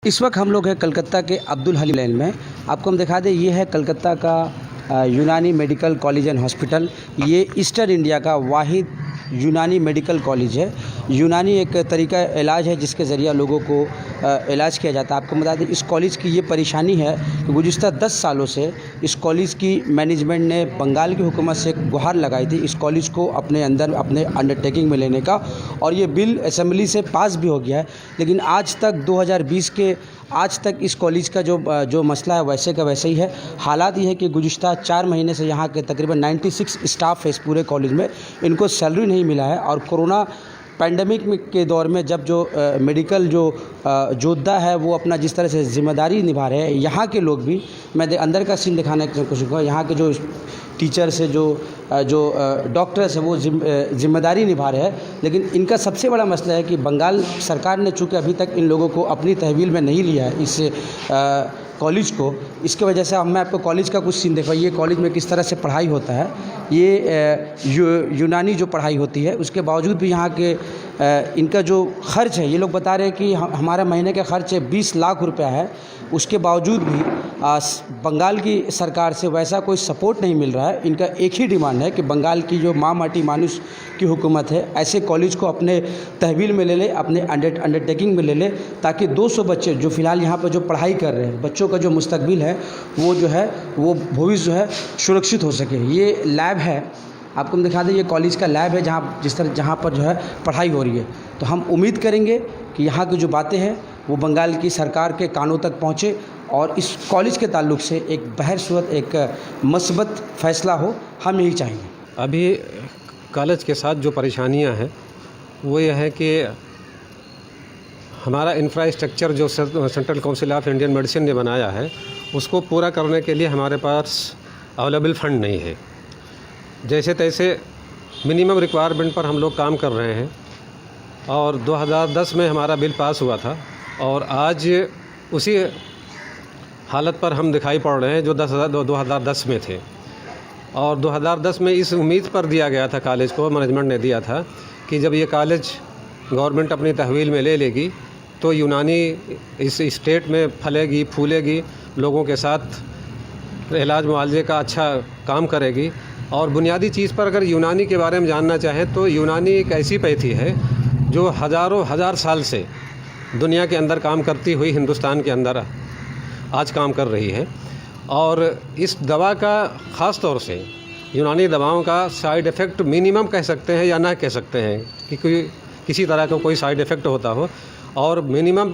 इस वक्त हम लोग हैं कलकत्ता के अब्दुल हलीम लैन में। आपको हम दिखा दें, ये है कलकत्ता का यूनानी मेडिकल कॉलेज एंड हॉस्पिटल। ये ईस्टर्न इंडिया का वाहिद यूनानी मेडिकल कॉलेज है। यूनानी एक तरीका इलाज है जिसके ज़रिए लोगों को इलाज किया जाता है। आपको बता दें, इस कॉलेज की ये परेशानी है कि गुज़िश्ता 10 सालों से इस कॉलेज की मैनेजमेंट ने बंगाल की हुकूमत से एक गुहार लगाई थी इस कॉलेज को अपने अंदर अपने अंडरटेकिंग में लेने का, और ये बिल असेंबली से पास भी हो गया है। लेकिन आज तक 2020 के आज तक इस कॉलेज का जो मसला है वैसे का वैसे ही है। हालात ये है कि गुज़िश्ता 4 महीने से यहाँ के तकरीबन 96 स्टाफ है इस पूरे कॉलेज में, इनको सैलरी नहीं मिला है। और कोरोना पैंडमिक के दौर में जब जो मेडिकल जो योद्धा है वो अपना जिस तरह से ज़िम्मेदारी निभा रहे हैं, यहाँ के लोग भी, मैं अंदर का सीन दिखाने की कोशिश करूँगा। यहाँ के जो टीचर्स है, जो डॉक्टर्स है, वो जिम्मेदारी निभा रहे हैं। लेकिन इनका सबसे बड़ा मसला है कि बंगाल सरकार ने चूँकि अभी तक इन लोगों को अपनी तहवील में नहीं लिया है इस कॉलेज को, इसके वजह से मैं आपको कॉलेज का कुछ सीन दिखाऊँ। ये कॉलेज में किस तरह से पढ़ाई होता है, ये यूनानी जो पढ़ाई होती है, उसके बावजूद भी यहाँ के इनका जो खर्च है, ये लोग बता रहे हैं कि हमारा महीने का खर्च 20 लाख रुपया है। उसके बावजूद भी बंगाल की सरकार से वैसा कोई सपोर्ट नहीं मिल रहा है। इनका एक ही डिमांड है कि बंगाल की जो माँ माटी मानुष की हुकूमत है, ऐसे कॉलेज को अपने तहवील में ले ले, अपने अंडरटेकिंग में ले ले, ताकि 200 बच्चे जो फ़िलहाल यहाँ पर जो पढ़ाई कर रहे हैं, बच्चों का जो मुस्तकबिल है वो जो है वो भविष्य जो है सुरक्षित हो सके। ये लैब है, आपको हम दिखा दें, ये कॉलेज का लैब है जहाँ पर जो है पढ़ाई हो रही है। तो हम उम्मीद करेंगे कि यहाँ की जो बातें हैं वो बंगाल की सरकार के कानों तक पहुँचे और इस कॉलेज के ताल्लुक़ से एक बहरसूरत एक मस्बत फ़ैसला हो, हम यही चाहेंगे। अभी कॉलेज के साथ जो परेशानियां हैं वो ये है कि हमारा इंफ्रास्ट्रक्चर जो central council of Indian medicine ने बनाया है, उसको पूरा करने के लिए हमारे पास अवेलेबल फ़ंड नहीं है। जैसे तैसे मिनिमम रिक्वायरमेंट पर हम लोग काम कर रहे हैं, और 2010 में हमारा बिल पास हुआ था, और आज उसी हालत पर हम दिखाई पड़ रहे हैं जो 2010 में थे। और 2010 में इस उम्मीद पर दिया गया था, कॉलेज को मैनेजमेंट ने दिया था कि जब ये कॉलेज गवर्नमेंट अपनी तहवील में ले लेगी तो यूनानी इस स्टेट में फलेगी फूलेगी, लोगों के साथ इलाज मुआवजे का अच्छा काम करेगी। और बुनियादी चीज़ पर अगर यूनानी के बारे में जानना चाहें तो यूनानी एक ऐसी पैथी है जो हज़ारों हज़ार साल से दुनिया के अंदर काम करती हुई हिंदुस्तान के अंदर आज काम कर रही है। और इस दवा का ख़ास तौर से यूनानी दवाओं का साइड इफ़ेक्ट मिनिमम कह सकते हैं या ना कह सकते हैं कि किसी तरह का कोई साइड इफ़ेक्ट होता हो, और मिनिमम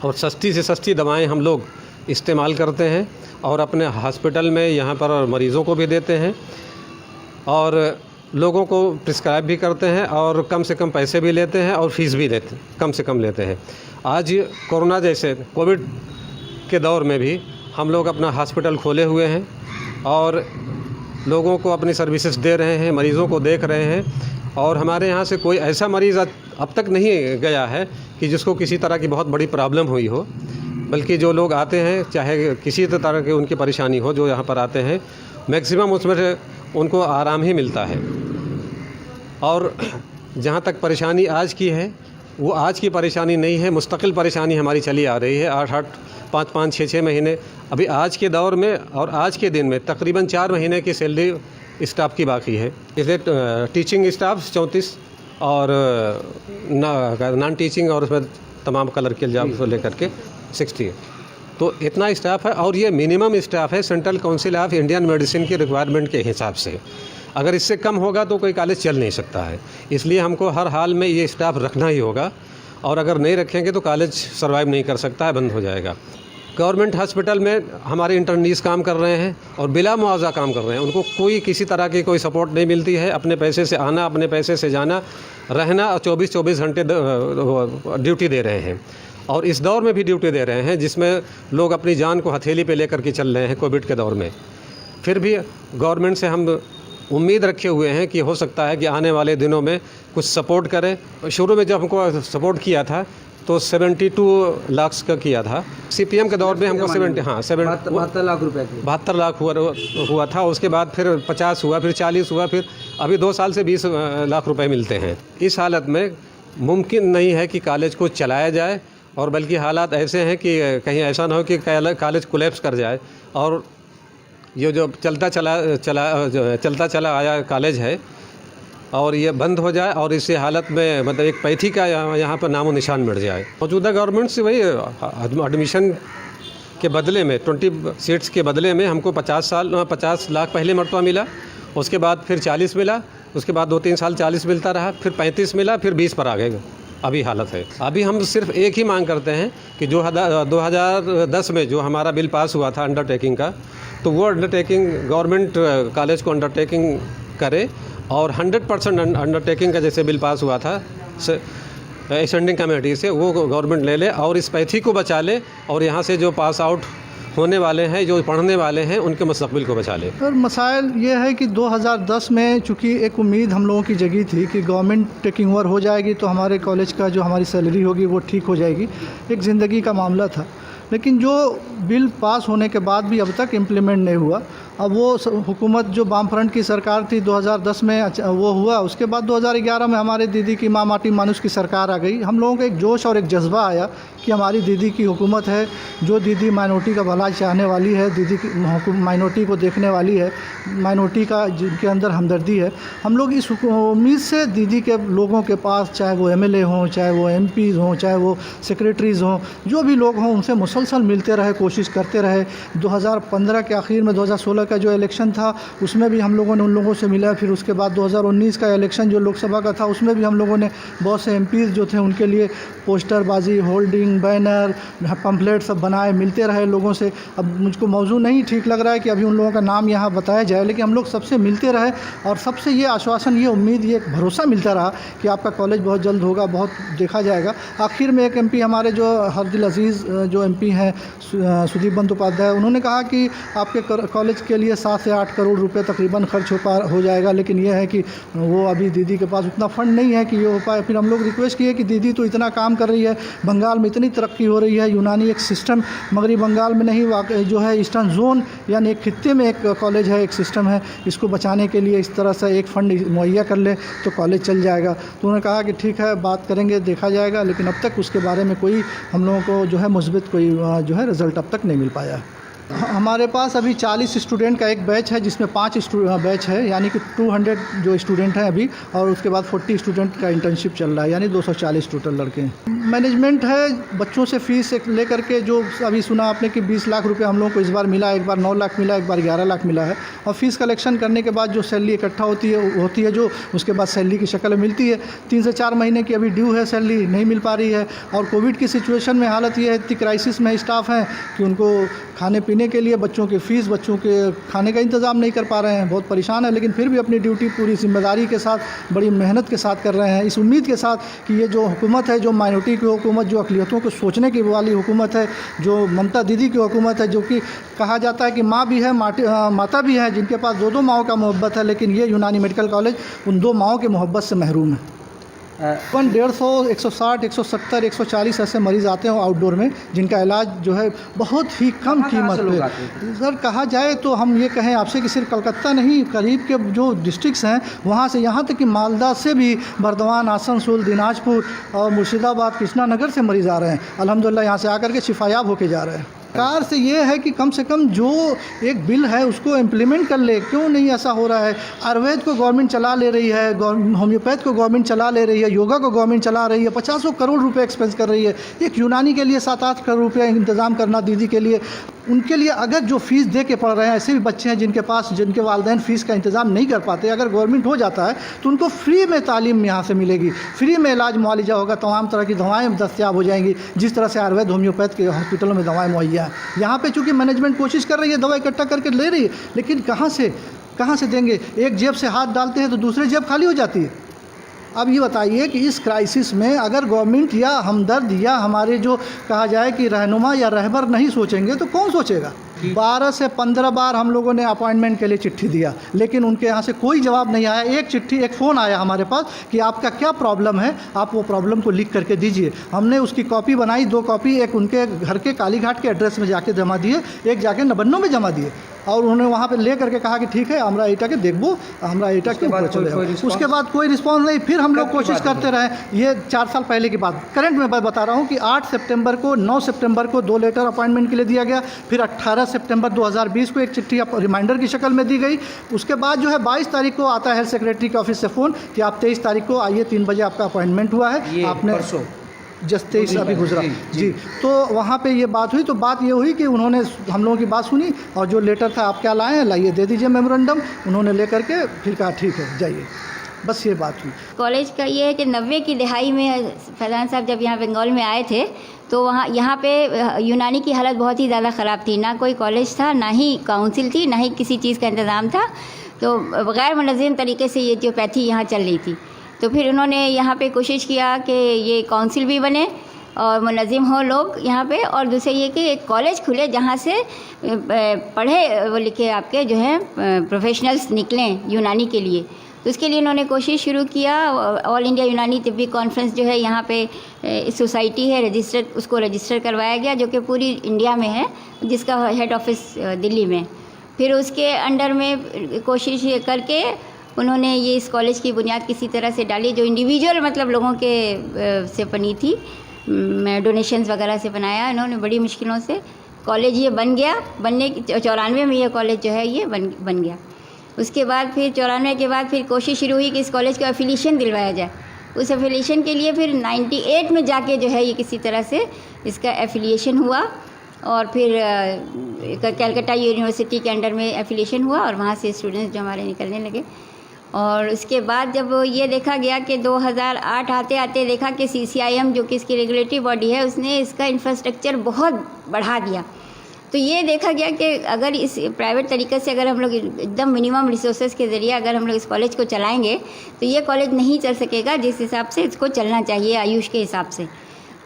और सस्ती से सस्ती दवाएं हम लोग इस्तेमाल करते हैं और अपने हॉस्पिटल में यहाँ पर मरीज़ों को भी देते हैं और लोगों को प्रिस्क्राइब भी करते हैं, और कम से कम पैसे भी लेते हैं और फीस भी कम से कम लेते हैं। आज कोरोना जैसे कोविड के दौर में भी हम लोग अपना हॉस्पिटल खोले हुए हैं और लोगों को अपनी सर्विसेज दे रहे हैं, मरीज़ों को देख रहे हैं। और हमारे यहाँ से कोई ऐसा मरीज़ अब तक नहीं गया है कि जिसको किसी तरह की बहुत बड़ी प्रॉब्लम हुई हो, बल्कि जो लोग आते हैं, चाहे किसी तरह की उनकी परेशानी हो, जो यहाँ पर आते हैं, मैक्सिमम उसमें से उनको आराम ही मिलता है। और जहाँ तक परेशानी आज की है, वो आज की परेशानी नहीं है, मुस्तकिल परेशानी हमारी चली आ रही है 8-8, 5-5, 6-6 महीने। अभी आज के दौर में और आज के दिन में तकरीबन 4 महीने की सैलरी स्टाफ की बाकी है। इसलिए टीचिंग स्टाफ 34 और नॉन टीचिंग और उसमें तमाम कलर के जॉब को लेकर के 60 है। तो इतना स्टाफ है, और ये मिनिमम स्टाफ है central council of Indian medicine की रिक्वायरमेंट के हिसाब से। अगर इससे कम होगा तो कोई कॉलेज चल नहीं सकता है। इसलिए हमको हर हाल में ये स्टाफ रखना ही होगा, और अगर नहीं रखेंगे तो कॉलेज सर्वाइव नहीं कर सकता है, बंद हो जाएगा। गवर्नमेंट हॉस्पिटल में हमारे इंटर्नीस काम कर रहे हैं और बिला मुआवजा काम कर रहे हैं। उनको कोई किसी तरह की कोई सपोर्ट नहीं मिलती है। अपने पैसे से आना, अपने पैसे से जाना, रहना, और 24-24 घंटे ड्यूटी दे रहे हैं, और इस दौर में भी ड्यूटी दे रहे हैं जिसमें लोग अपनी जान को हथेली पे लेकर के चल रहे हैं कोविड के दौर में। फिर भी गवर्नमेंट से हम उम्मीद रखे हुए हैं कि हो सकता है कि आने वाले दिनों में कुछ सपोर्ट करें। शुरू में जब हमको सपोर्ट किया था तो 72 लाख का किया था। CPM के दौर में हमको 72 लाख रुपए 72 लाख हुआ था। उसके बाद फिर 50 हुआ, फिर 40 हुआ, फिर अभी 2 साल से 20 लाख रुपए मिलते हैं। इस हालत में मुमकिन नहीं है कि कॉलेज को चलाया जाए और बल्कि हालात ऐसे हैं कि कहीं ऐसा ना हो कि कॉलेज कोलैप्स कर जाए और ये जो चलता चला आया कॉलेज है और ये बंद हो जाए और इसी हालत में मतलब एक पैथी का यहाँ पर नामो निशान मिट जाए। मौजूदा गवर्नमेंट से वही एडमिशन के बदले में 20 सीट्स के बदले में हमको 50 लाख पहले मरतबा मिला, उसके बाद फिर 40 मिला, उसके बाद 2-3 साल 40 मिलता रहा, फिर 35 मिला, फिर 20 पर आ गए। अभी हालत है। अभी हम सिर्फ एक ही मांग करते हैं कि जो 2010 में जो हमारा बिल पास हुआ था अंडरटेकिंग का, तो वो अंडरटेकिंग गवर्नमेंट कॉलेज को अंडरटेकिंग करे और 100% अंडरटेकिंग का जैसे बिल पास हुआ था एक्सटेंडिंग कमेटी से, वो गवर्नमेंट ले ले और इस पैथी को बचा ले और यहाँ से जो पास आउट होने वाले हैं, जो पढ़ने वाले हैं, उनके मुस्तकबिल को बचा ले। और मसाइल ये है कि 2010 में चूँकि एक उम्मीद हम लोगों की जगी थी कि गवर्नमेंट टेकिंग ओवर हो जाएगी तो हमारे कॉलेज का जो हमारी सैलरी होगी वो ठीक हो जाएगी, एक ज़िंदगी का मामला था। लेकिन जो बिल पास होने के बाद भी अब तक इम्प्लीमेंट नहीं हुआ। अब वो हुकूमत जो वामफ्रंट की सरकार थी 2010 में वो हुआ, उसके बाद 2011 में हमारे दीदी की माँ माटी मानुष की सरकार आ गई। हम लोगों को एक जोश और एक जज्बा आया कि हमारी दीदी की हुकूमत है, जो दीदी माइनॉरिटी का भला चाहने वाली है, दीदी की माइनॉरिटी को देखने वाली है, माइनॉरिटी का जिनके अंदर हमदर्दी है। हम लोग इस उम्मीद से दीदी के लोगों के पास, चाहे वो MLA हों, चाहे वो MPs हों, चाहे वो सेक्रेटरीज़ हों, जो भी लोग हों, उनसे मुसलसल मिलते रहे, कोशिश करते रहे। 2015 के आखिर में 2016 का जो इलेक्शन था उसमें भी हम लोगों ने उन लोगों से मिला। फिर उसके बाद 2019 का इलेक्शन जो लोकसभा का था उसमें भी हम लोगों ने बहुत से MPs जो थे उनके लिए पोस्टरबाजी, होल्डिंग, बैनर, पम्फलेट सब बनाए, मिलते रहे लोगों से। अब मुझको मौजू नहीं ठीक लग रहा है कि अभी उन लोगों का नाम यहाँ बताया जाए, लेकिन हम लोग सबसे मिलते रहे और सबसे ये आश्वासन, ये उम्मीद, ये भरोसा मिलता रहा कि आपका कॉलेज बहुत जल्द होगा, बहुत देखा जाएगा। आखिर में एक MP हमारे जो हरदिल अजीज़ जो MP हैं सुदीप बंदोपाध्याय, उन्होंने कहा कि आपके कॉलेज के लिए 7 से 8 करोड़ रुपए तकरीबन खर्च हो जाएगा, लेकिन यह है कि वो अभी दीदी के पास उतना फंड नहीं है कि ये हो पाए। फिर हम लोग रिक्वेस्ट किए कि दीदी तो इतना काम कर रही है, बंगाल में इतनी तरक्की हो रही है, यूनानी एक सिस्टम मगरबी बंगाल में नहीं, जो है ईस्टर्न जोन यानी एक खित्ते में एक कॉलेज है, एक सिस्टम है, इसको बचाने के लिए इस तरह से एक फ़ंड मुहैया कर ले तो कॉलेज चल जाएगा। तो उन्होंने कहा कि ठीक है, बात करेंगे, देखा जाएगा, लेकिन अब तक उसके बारे में कोई हम लोगों को जो है मुस्बित कोई जो है रिज़ल्ट अब तक नहीं मिल पाया। हमारे पास अभी 40 स्टूडेंट का एक बैच है, जिसमें 5 बैच है, यानी कि 200 जो स्टूडेंट हैं अभी, और उसके बाद 40 स्टूडेंट का इंटर्नशिप चल रहा है, यानी 240 टोटल लड़के हैं। मैनेजमेंट है, बच्चों से फ़ीस लेकर के जो अभी सुना आपने कि 20 लाख रुपए हम लोगों को इस बार मिला, एक बार 9 लाख मिला, एक बार 11 लाख मिला है। और फ़ीस कलेक्शन करने के बाद जो सैलरी इकट्ठा होती है जो उसके बाद सैलरी की शक्ल में मिलती है। 3 से 4 महीने की अभी ड्यू है, सैलरी नहीं मिल पा रही है। और कोविड की सिचुएशन में हालत ये है, इतनी क्राइसिस में स्टाफ हैं कि उनको खाने पीने के लिए, बच्चों की फ़ीस, बच्चों के खाने का इंतज़ाम नहीं कर पा रहे हैं, बहुत परेशान है। लेकिन फिर भी अपनी ड्यूटी पूरी जिम्मेदारी के साथ, बड़ी मेहनत के साथ कर रहे हैं, इस उम्मीद के साथ कि ये जो हुकूमत है, जो माइनॉरिटी की हुकूमत, जो अक़लियतों को सोचने की वाली हुकूमत है, जो ममता दीदी की हुकूमत है, जो कि कहा जाता है कि माँ भी है, माता भी है, जिनके पास 2-2 माँओं का मोहब्बत है, लेकिन ये यूनानी मेडिकल कॉलेज उन 2 माँओं के मोहब्बत से महरूम है। 150, 160, 170, 140 ऐसे मरीज़ आते हैं आउटडोर में, जिनका इलाज जो है बहुत ही कम कीमत पे। सर कहा जाए तो हम ये कहें आपसे कि सिर्फ कलकत्ता नहीं, करीब के जो डिस्ट्रिक्ट्स हैं वहाँ से यहाँ तक कि मालदा से भी, बर्दवान, आसनसोल, दिनाजपुर और मुर्शिदाबाद, कृष्णा नगर से मरीज़ आ रहे हैं। अल्हम्दुलिल्लाह यहाँ से आकर के शिफायाब होके जा रहे हैं। सरकार से ये है कि कम से कम जो एक बिल है उसको इम्प्लीमेंट कर ले। क्यों नहीं ऐसा हो रहा है? आयुर्वेद को गवर्नमेंट चला ले रही है, होम्योपैथ को गवर्नमेंट चला ले रही है, योगा को गवर्नमेंट चला रही है, 50 करोड़ रुपए एक्सपेंस कर रही है। एक यूनानी के लिए 7-8 करोड़ रुपये इंतज़ाम करना दीदी के लिए, उनके लिए अगर जो फ़ीस दे के पढ़ रहे हैं, ऐसे भी बच्चे हैं जिनके वालिदैन फ़ीस का इंतज़ाम नहीं कर पाते, अगर गवर्नमेंट हो जाता है तो उनको फ्री में तालीम यहाँ से मिलेगी, फ्री में इलाज मुआलिजा होगा, तमाम तरह की दवाएँ दस्तयाब हो जाएंगी, जिस तरह से आयुर्वेद होम्योपैथ के हॉस्पिटलों में दवाएँ मुहैया हैं। यहाँ पे चूँकि मैनेजमेंट कोशिश कर रही है, दवा इकट्ठा करके ले रही है, लेकिन कहाँ से देंगे? एक जेब से हाथ डालते हैं तो दूसरी जेब खाली हो जाती है। अब ये बताइए कि इस क्राइसिस में अगर गवर्नमेंट या हमदर्द या हमारे जो कहा जाए कि रहनुमा या रहबर नहीं सोचेंगे तो कौन सोचेगा? 12 से 15 बार हम लोगों ने अपॉइंटमेंट के लिए चिट्ठी दिया, लेकिन उनके यहाँ से कोई जवाब नहीं आया। एक फ़ोन आया हमारे पास कि आपका क्या प्रॉब्लम है, आप वो प्रॉब्लम को लिख करके दीजिए। हमने उसकी कॉपी बनाई, 2 कॉपी, एक उनके घर के कालीघाट के एड्रेस में जाके जमा दिए, एक जाके नबन्नों में जमा दिए। और उन्होंने वहाँ पे ले करके कहा कि ठीक है हमरा एटा के देखबो, हमरा एटा के ऊपर चले जाओ। उसके बाद कोई रिस्पॉन्स नहीं। फिर हम लोग कोशिश करते रहे। ये 4 साल पहले की बात, करंट में मैं बता रहा हूँ कि 8 सितंबर को 9 सितंबर को 2 लेटर अपॉइंटमेंट के लिए दिया गया। फिर 18 सितंबर 2020 को एक चिट्ठी रिमाइंडर की शक्ल में दी गई। उसके बाद जो है 22 तारीख को आता है हेल्थ सेक्रेटरी के ऑफिस से फ़ोन कि आप 23 तारीख को आइए, 3 बजे आपका अपॉइंटमेंट हुआ है। आपने जस्ट 23 अभी गुजरा जी। तो वहाँ पे ये बात हुई। तो बात ये हुई कि उन्होंने हम लोगों की बात सुनी और जो लेटर था आप क्या लाए हैं, लाइए दे दीजिए मेमोरेंडम। उन्होंने ले करके फिर कहा ठीक है जाइए, बस ये बात हुई। कॉलेज का ये है कि 90 की दहाई में फैज़ान साहब जब यहाँ बंगाल में आए थे तो यहाँ पे यूनानी की हालत बहुत ही ज़्यादा ख़राब थी। ना कोई कॉलेज था, ना ही काउंसिल थी, ना ही किसी चीज़ का इंतज़ाम था। तो गैर मुनज़्ज़म तरीके से ये एथियोपैथी यहाँ चल रही थी। तो फिर उन्होंने यहाँ पे कोशिश किया कि ये काउंसिल भी बने और मुनज़्ज़म हो लोग यहाँ पे, और दूसरे ये कि एक कॉलेज खुले जहाँ से पढ़े वो लिखे आपके जो है प्रोफेशनल्स निकलें यूनानी के लिए। तो उसके लिए इन्होंने कोशिश शुरू किया। ऑल इंडिया यूनानी तिब्बी कॉन्फ्रेंस जो है यहाँ पे सोसाइटी है रजिस्टर्ड, उसको रजिस्टर करवाया गया जो कि पूरी इंडिया में है, जिसका हेड ऑफिस दिल्ली में। फिर उसके अंडर में कोशिश करके उन्होंने ये इस कॉलेज की बुनियाद किसी तरह से डाली, जो इंडिविजुअल मतलब लोगों के से बनी थी, डोनेशंस वगैरह से बनाया इन्होंने बड़ी मुश्किलों से। कॉलेज ये बन गया। बनने की 94 में ये कॉलेज जो है ये बन गया। उसके बाद फिर 94 के बाद फिर कोशिश शुरू हुई कि इस कॉलेज को एफिलिएशन दिलवाया जाए। उस एफिलिएशन के लिए फिर 98 में जाके जो है ये किसी तरह से इसका एफिलिएशन हुआ और फिर कलकत्ता यूनिवर्सिटी के अंडर में एफिलिएशन हुआ और वहाँ से स्टूडेंट्स जो हमारे निकलने लगे। और उसके बाद जब ये देखा गया कि 2008 आते आते देखा कि CCIM जो कि इसकी रेगुलेटरी बॉडी है उसने इसका इंफ्रास्ट्रक्चर बहुत बढ़ा दिया। तो ये देखा गया कि अगर इस प्राइवेट तरीके से अगर हम लोग एकदम मिनिमम रिसोर्सेज के ज़रिए अगर हम लोग इस कॉलेज को चलाएंगे तो ये कॉलेज नहीं चल सकेगा जिस हिसाब से इसको चलना चाहिए आयुष के हिसाब से।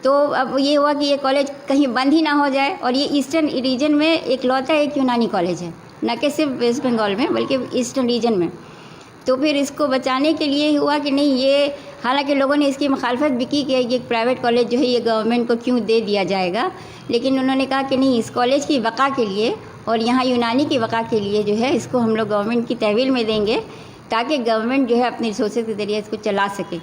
तो अब ये हुआ कि ये कॉलेज कहीं बंद ही ना हो जाए। और ये ईस्टर्न रीजन में एकलौता एक यूनानी कॉलेज है, न कि सिर्फ वेस्ट बंगाल में बल्कि ईस्टर्न रीजन में। तो फिर इसको बचाने के लिए हुआ कि नहीं, ये हालांकि लोगों ने इसकी मुखालफत भी की कि ये प्राइवेट कॉलेज जो है ये गवर्नमेंट को क्यों दे दिया जाएगा, लेकिन उन्होंने कहा कि नहीं, इस कॉलेज की बका के लिए और यहाँ यूनानी की बका के लिए जो है इसको हम लोग गवर्नमेंट की तहवील में देंगे ताकि गवर्नमेंट जो है अपने रिसोर्सेज के ज़रिए इसको चला सके।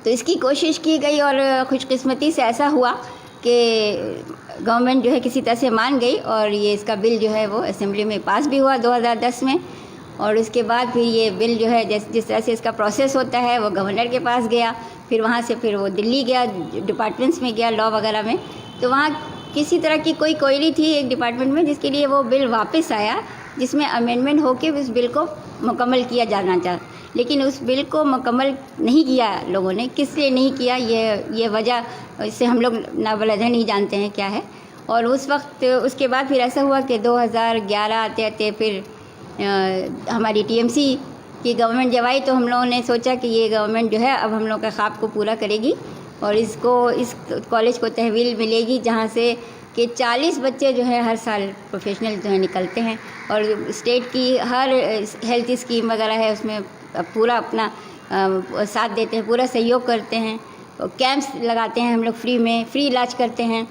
तो इसकी कोशिश की गई और खुशकिस्मती से ऐसा हुआ कि गवर्नमेंट जो है किसी तरह से मान गई और ये इसका बिल जो है वो असेंबली में पास भी हुआ 2010 में। और उसके बाद फिर ये बिल जो है जिस तरह से इसका प्रोसेस होता है वो गवर्नर के पास गया, फिर वहाँ से फिर वो दिल्ली गया, डिपार्टमेंट्स में गया लॉ वगैरह में। तो वहाँ किसी तरह की कोई क्वेरी थी एक डिपार्टमेंट में जिसके लिए वो बिल वापस आया, जिसमें अमेंडमेंट होके उस बिल को मुकम्मल किया जाना था। लेकिन उस बिल को मुकम्मल नहीं किया लोगों ने। किस लिए नहीं किया ये वजह इससे हम लोग नाबलद नहीं जानते हैं क्या है। और उस वक्त उसके बाद फिर ऐसा हुआ कि 2011 आते आते फिर हमारी TMC की गवर्नमेंट जब आई तो हम लोगों ने सोचा कि ये गवर्नमेंट जो है अब हम लोग का ख्वाब को पूरा करेगी और इस कॉलेज को तहवील मिलेगी जहाँ से कि 40 बच्चे जो है हर साल प्रोफेशनल जो है निकलते हैं और स्टेट की हर हेल्थ स्कीम वगैरह है उसमें पूरा अपना साथ देते हैं, पूरा सहयोग करते हैं। कैंप्स लगाते हैं हम लोग फ्री इलाज करते हैं।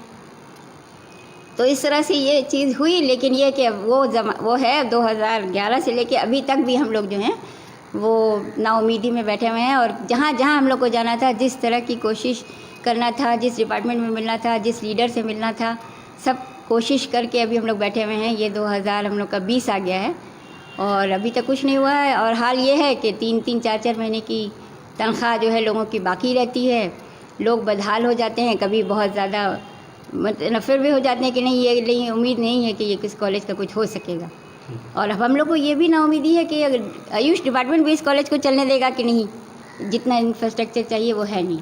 तो इस तरह से ये चीज़ हुई। लेकिन ये कि वो है 2011 से लेके अभी तक भी हम लोग जो हैं वो नाउमीदी में बैठे हुए हैं। और जहाँ जहाँ हम लोग को जाना था, जिस तरह की कोशिश करना था, जिस डिपार्टमेंट में मिलना था, जिस लीडर से मिलना था, सब कोशिश करके अभी हम लोग बैठे हुए हैं। ये 2000 हम लोग का 20 आ गया है और अभी तक कुछ नहीं हुआ है। और हाल ये है कि 3-3, 4-4 महीने की तनख्वाह जो है लोगों की बाकी रहती है। लोग बदहाल हो जाते हैं, कभी बहुत ज़्यादा नफर भी हो जाते हैं कि नहीं उम्मीद नहीं है कि ये किस कॉलेज का कुछ हो सकेगा। और अब हम लोग को ये भी नाउमीदी है कि अगर आयुष डिपार्टमेंट भी इस कॉलेज को चलने देगा कि नहीं, जितना इंफ्रास्ट्रक्चर चाहिए वो है नहीं।